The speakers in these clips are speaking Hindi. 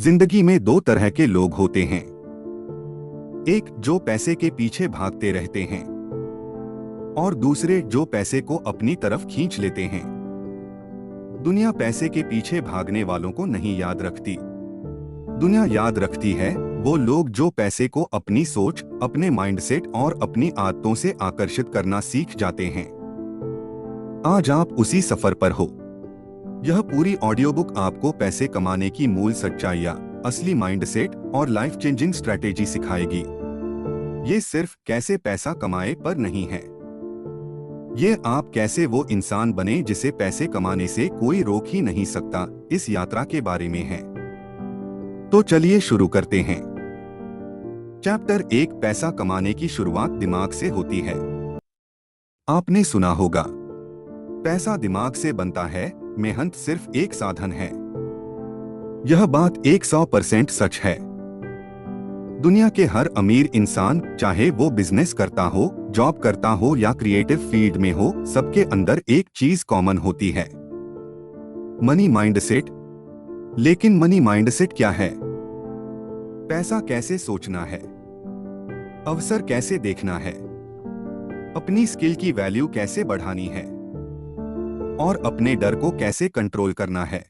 जिंदगी में दो तरह के लोग होते हैं। एक जो पैसे के पीछे भागते रहते हैं और दूसरे जो पैसे को अपनी तरफ खींच लेते हैं। दुनिया पैसे के पीछे भागने वालों को नहीं याद रखती। दुनिया याद रखती है वो लोग जो पैसे को अपनी सोच, अपने माइंडसेट और अपनी आदतों से आकर्षित करना सीख जाते हैं। आज आप उसी सफर पर हो। यह पूरी ऑडियो बुक आपको पैसे कमाने की मूल सच्चाइयाँ, असली माइंडसेट और लाइफ चेंजिंग स्ट्रैटेजी सिखाएगी। ये सिर्फ कैसे पैसा कमाए पर नहीं है, ये आप कैसे वो इंसान बने जिसे पैसे कमाने से कोई रोक ही नहीं सकता, इस यात्रा के बारे में है। तो चलिए शुरू करते हैं। चैप्टर 1, पैसा कमाने की शुरुआत दिमाग से होती है। आपने सुना होगा, पैसा दिमाग से बनता है, मेहनत सिर्फ एक साधन है। यह बात 100% सच है। दुनिया के हर अमीर इंसान, चाहे वो बिजनेस करता हो, जॉब करता हो या क्रिएटिव फील्ड में हो, सबके अंदर एक चीज कॉमन होती है, मनी माइंडसेट। लेकिन मनी माइंडसेट क्या है? पैसा कैसे सोचना है, अवसर कैसे देखना है, अपनी स्किल की वैल्यू कैसे बढ़ानी है और अपने डर को कैसे कंट्रोल करना है,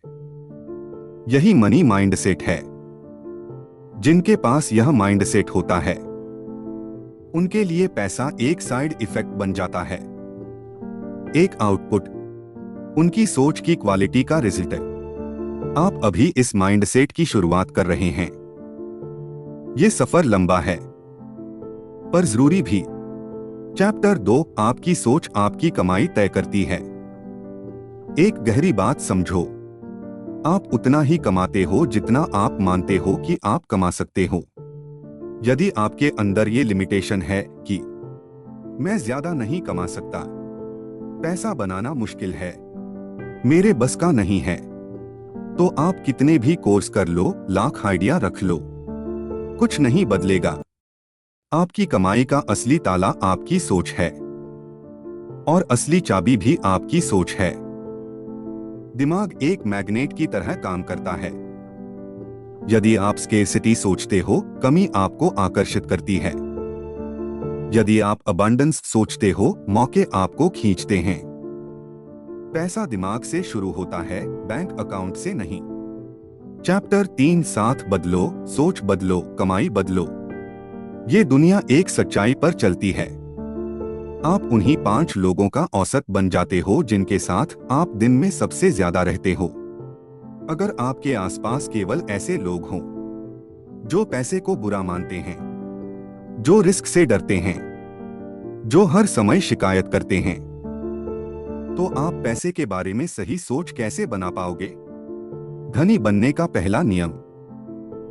यही मनी माइंडसेट है। जिनके पास यह माइंडसेट होता है, उनके लिए पैसा एक साइड इफेक्ट बन जाता है, एक आउटपुट, उनकी सोच की क्वालिटी का रिजल्ट है। आप अभी इस माइंडसेट की शुरुआत कर रहे हैं। ये सफर लंबा है पर जरूरी भी। चैप्टर 2, आपकी सोच आपकी कमाई तय करती है। एक गहरी बात समझो, आप उतना ही कमाते हो जितना आप मानते हो कि आप कमा सकते हो। यदि आपके अंदर ये लिमिटेशन है कि मैं ज्यादा नहीं कमा सकता, पैसा बनाना मुश्किल है, मेरे बस का नहीं है, तो आप कितने भी कोर्स कर लो, लाख आइडिया रख लो, कुछ नहीं बदलेगा। आपकी कमाई का असली ताला आपकी सोच है और असली चाबी भी आपकी सोच है। दिमाग एक मैग्नेट की तरह काम करता है। यदि आप स्केर्सिटी सोचते हो, कमी आपको आकर्षित करती है। यदि आप अबंडेंस सोचते हो, मौके आपको खींचते हैं। पैसा दिमाग से शुरू होता है, बैंक अकाउंट से नहीं। चैप्टर 3, साथ बदलो, सोच बदलो, कमाई बदलो। ये दुनिया एक सच्चाई पर चलती है। आप उन्हीं 5 लोगों का औसत बन जाते हो जिनके साथ आप दिन में सबसे ज्यादा रहते हो। अगर आपके आसपास केवल ऐसे लोग हों जो पैसे को बुरा मानते हैं, जो रिस्क से डरते हैं, जो हर समय शिकायत करते हैं, तो आप पैसे के बारे में सही सोच कैसे बना पाओगे? धनी बनने का पहला नियम,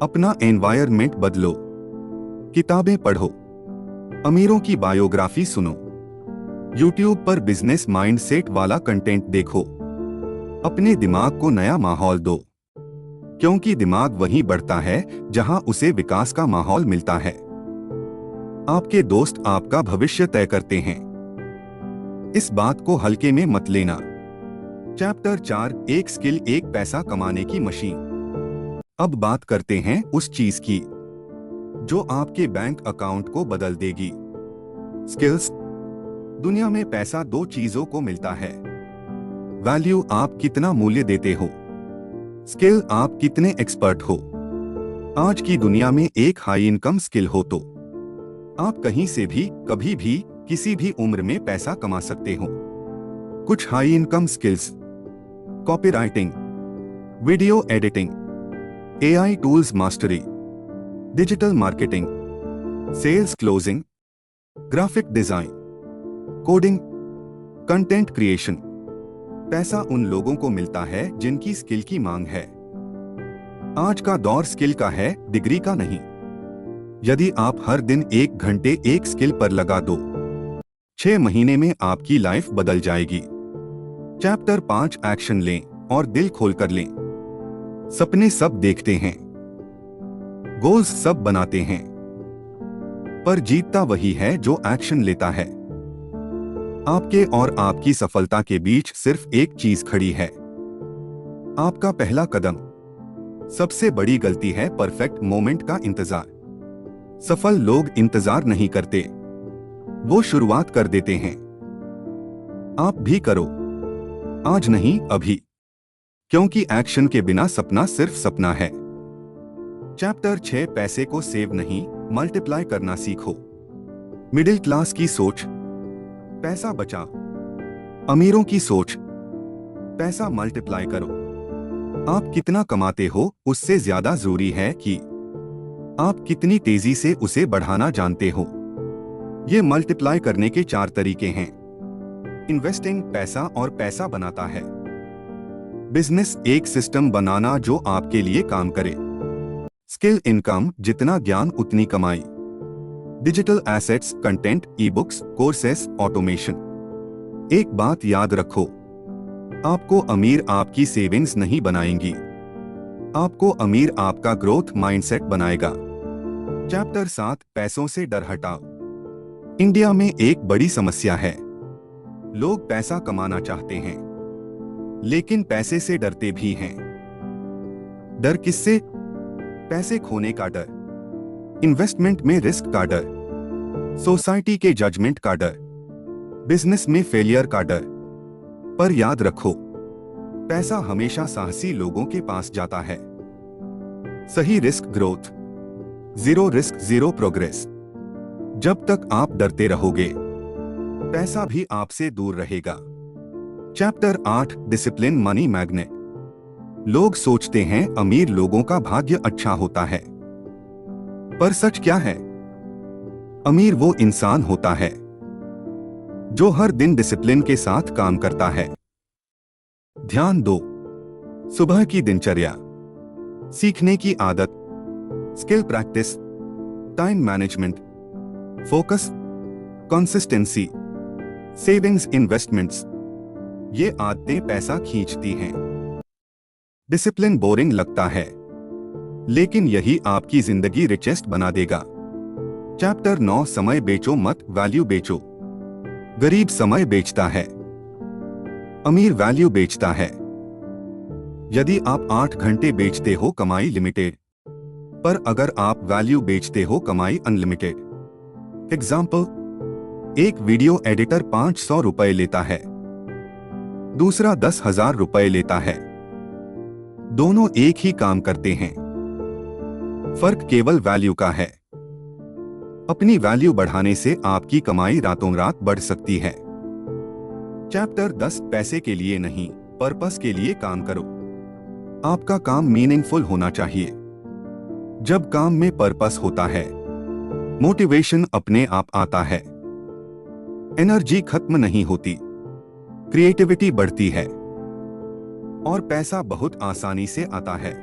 अपना एनवायरनमेंट बदलो। किताबें पढ़ो, अमीरों की बायोग्राफी सुनो, YouTube पर बिजनेस माइंडसेट वाला कंटेंट देखो। अपने दिमाग को नया माहौल दो, क्योंकि दिमाग वहीं बढ़ता है जहां उसे विकास का माहौल मिलता है। आपके दोस्त आपका भविष्य तय करते हैं, इस बात को हल्के में मत लेना। चैप्टर 4, एक स्किल एक पैसा कमाने की मशीन। अब बात करते हैं उस चीज की जो आपके बैंक अकाउंट को बदल देगी, स्किल्स। दुनिया में पैसा 2 चीजों को मिलता है, वैल्यू आप कितना मूल्य देते हो, स्किल आप कितने एक्सपर्ट हो। आज की दुनिया में एक हाई इनकम स्किल हो तो आप कहीं से भी, कभी भी, किसी भी उम्र में पैसा कमा सकते हो। कुछ high income skills: copywriting, video editing, AI tools mastery, digital marketing, sales closing, graphic design, coding, content creation. पैसा उन लोगों को मिलता है जिनकी स्किल की मांग है। आज का दौर स्किल का है, डिग्री का नहीं। यदि आप हर दिन 1 घंटे एक स्किल पर लगा दो, 6 महीने में आपकी लाइफ बदल जाएगी। चैप्टर 5, एक्शन लें और दिल खोलकर लें। सपने सब देखते हैं, गोल्स सब बनाते हैं, पर जीतता वही है जो एक्शन लेता है। आपके और आपकी सफलता के बीच सिर्फ एक चीज खड़ी है, आपका पहला कदम। सबसे बड़ी गलती है परफेक्ट मोमेंट का इंतजार। सफल लोग इंतजार नहीं करते, वो शुरुआत कर देते हैं। आप भी करो, आज नहीं अभी, क्योंकि एक्शन के बिना सपना सिर्फ सपना है। चैप्टर 6 पैसे को सेव नहीं मल्टीप्लाई करना सीखो। मिडिल क्लास की सोच, पैसा बचा। अमीरों की सोच, पैसा मल्टीप्लाई करो। आप कितना कमाते हो उससे ज्यादा जरूरी है कि आप कितनी तेजी से उसे बढ़ाना जानते हो। ये मल्टीप्लाई करने के 4 तरीके हैं। इन्वेस्टिंग पैसा और पैसा बनाता है। बिजनेस एक सिस्टम बनाना जो आपके लिए काम करे। स्किल इनकम जितना ज्ञान उतनी कमाई। Digital assets content e books courses automation. एक बात याद रखो, आपको अमीर आपकी सेविंग्स नहीं बनाएंगी, आपको अमीर आपका ग्रोथ माइंडसेट बनाएगा। चैप्टर 7 पैसों से डर हटाओ। इंडिया में एक बड़ी समस्या है, लोग पैसा कमाना चाहते हैं लेकिन पैसे से डरते भी हैं। डर किससे? पैसे खोने का डर, इन्वेस्टमेंट में रिस्क का डर, सोसाइटी के जजमेंट का डर, बिजनेस में फेलियर का डर। पर याद रखो, पैसा हमेशा साहसी लोगों के पास जाता है। सही risk growth, zero risk zero progress. जब तक आप डरते रहोगे, पैसा भी आपसे दूर रहेगा। Chapter 8 discipline money magnet. लोग सोचते हैं अमीर लोगों का भाग्य अच्छा होता है, पर सच क्या है? अमीर वो इंसान होता है जो हर दिन डिसिप्लिन के साथ काम करता है। ध्यान दो, सुबह की दिनचर्या, सीखने की आदत, skill practice, time management, focus, consistency, savings, investments, ये आदतें पैसा खींचती हैं। डिसिप्लिन बोरिंग लगता है, लेकिन यही आपकी जिंदगी रिचेस्ट बना देगा। चैप्टर 9 समय बेचो मत वैल्यू बेचो। गरीब समय बेचता है, अमीर वैल्यू बेचता है। यदि आप 8 घंटे बेचते हो कमाई लिमिटेड, पर अगर आप वैल्यू बेचते हो कमाई अनलिमिटेड। एग्जाम्पल, एक वीडियो एडिटर 500 रुपए लेता है, दूसरा 10,000 रुपए लेता है। दोनों एक ही काम करते हैं, फर्क केवल वैल्यू का है। अपनी वैल्यू बढ़ाने से आपकी कमाई रातों रात बढ़ सकती है। चैप्टर 10 पैसे के लिए नहीं पर्पस के लिए काम करो। आपका काम मीनिंगफुल होना चाहिए। जब काम में पर्पस होता है, मोटिवेशन अपने आप आता है। एनर्जी खत्म नहीं होती, क्रिएटिविटी बढ़ती है और पैसा बहुत आसानी से आता है।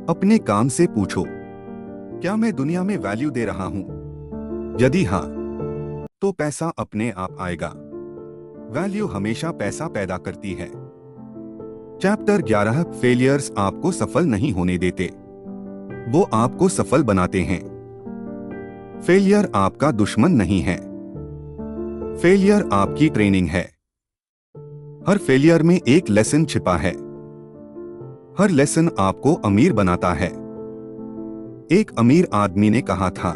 अपने काम से पूछो, क्या मैं दुनिया में वैल्यू दे रहा हूं? यदि हाँ, तो पैसा अपने आप आएगा। वैल्यू हमेशा पैसा पैदा करती है। चैप्टर 11 फेलियर्स आपको सफल नहीं होने देते, वो आपको सफल बनाते हैं। फेलियर आपका दुश्मन नहीं है, फेलियर आपकी ट्रेनिंग है। हर फेलियर में एक लेसन छिपा है, हर लेसन आपको अमीर बनाता है। एक अमीर आदमी ने कहा था,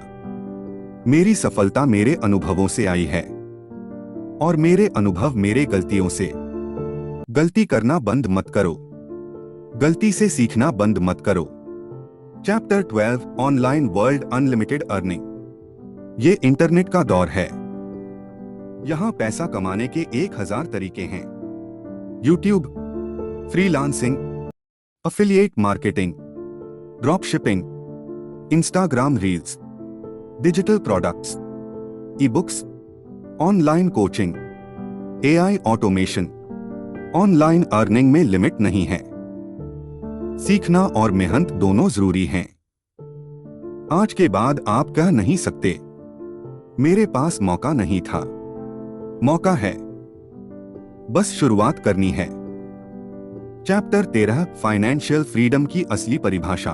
मेरी सफलता मेरे अनुभवों से आई है और मेरे अनुभव मेरे गलतियों से। गलती करना बंद मत करो, गलती से सीखना बंद मत करो। Chapter 12 online world unlimited earning. ये इंटरनेट का दौर है, यहां पैसा कमाने के 1000 तरीके हैं। YouTube, freelancing, affiliate marketing, drop shipping, Instagram reels, digital products, e books, online coaching, AI automation. Online earning में लिमिट नहीं है। सीखना और मेहनत दोनों जरूरी हैं। आज के बाद आप कह नहीं सकते, मेरे पास मौका नहीं था। मौका है, बस शुरुआत करनी है। चैप्टर 13 फाइनेंशियल फ्रीडम की असली परिभाषा।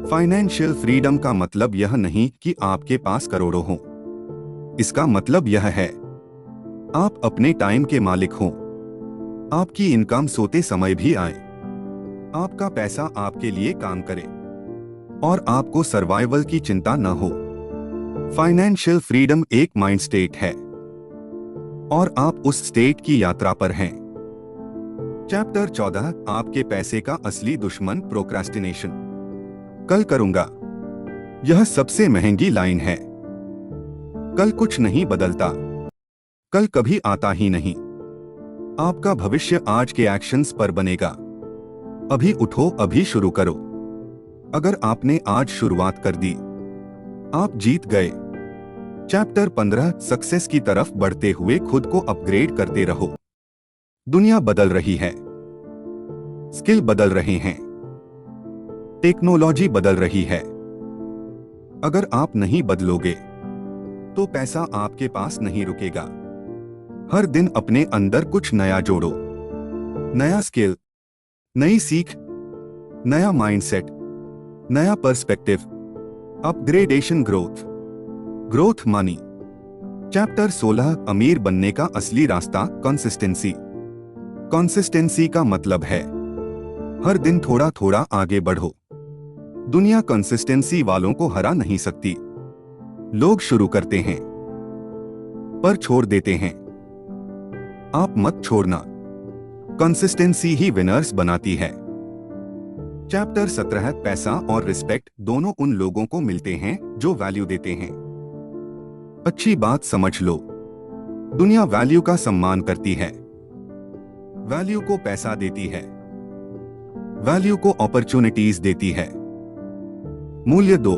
फाइनेंशियल फ्रीडम का मतलब यह नहीं कि आपके पास करोड़ों हों। इसका मतलब यह है, आप अपने टाइम के मालिक हों, आपकी इनकम सोते समय भी आए, आपका पैसा आपके लिए काम करे और आपको सर्वाइवल की चिंता न हो। फाइनेंशियल फ्रीडम एक माइंड स्टेट है और आप उस स्टेट की यात्रा पर हैं। चैप्टर 14, आपके पैसे का असली दुश्मन प्रोक्रास्टिनेशन। कल करूंगा, यह सबसे महंगी लाइन है। कल कुछ नहीं बदलता, कल कभी आता ही नहीं। आपका भविष्य आज के एक्शंस पर बनेगा। अभी उठो, अभी शुरू करो। अगर आपने आज शुरुआत कर दी, आप जीत गए। चैप्टर 15, सक्सेस की तरफ बढ़ते हुए खुद को अपग्रेड करते रहो। दुनिया बदल रही है, स्किल बदल रहे हैं, टेक्नोलॉजी बदल रही है। अगर आप नहीं बदलोगे तो पैसा आपके पास नहीं रुकेगा। हर दिन अपने अंदर कुछ नया जोड़ो। नया स्किल, नई सीख, नया माइंडसेट, नया perspective. Upgradation, growth money. Chapter 16, अमीर बनने का असली रास्ता, कंसिस्टेंसी। कंसिस्टेंसी का मतलब है हर दिन थोड़ा थोड़ा आगे बढ़ो। दुनिया कंसिस्टेंसी वालों को हरा नहीं सकती। लोग शुरू करते हैं पर छोड़ देते हैं। आप मत छोड़ना, कंसिस्टेंसी ही विनर्स बनाती है। चैप्टर 17, पैसा और रिस्पेक्ट दोनों उन लोगों को मिलते हैं जो वैल्यू देते हैं। अच्छी बात समझ लो, दुनिया वैल्यू का सम्मान करती है। वैल्यू को पैसा देती है, वैल्यू को अपॉर्चुनिटीज देती है। मूल्य दो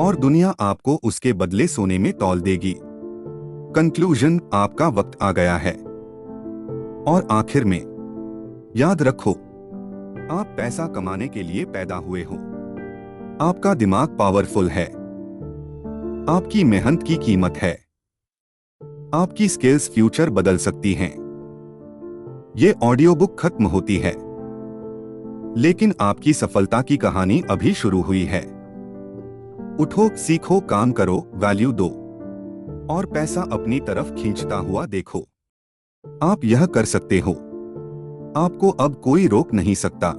और दुनिया आपको उसके बदले सोने में तौल देगी। कंक्लूजन, आपका वक्त आ गया है। और आखिर में याद रखो, आप पैसा कमाने के लिए पैदा हुए हो। आपका दिमाग पावरफुल है, आपकी मेहनत की कीमत है। आपकी स्किल्स फ्यूचर बदल सकती हैं। ये ऑडियो बुक खत्म होती है, लेकिन आपकी सफलता की कहानी अभी शुरू हुई है। उठो, सीखो, काम करो, वैल्यू दो और पैसा अपनी तरफ खींचता हुआ देखो। आप यह कर सकते हो। आपको अब कोई रोक नहीं सकता।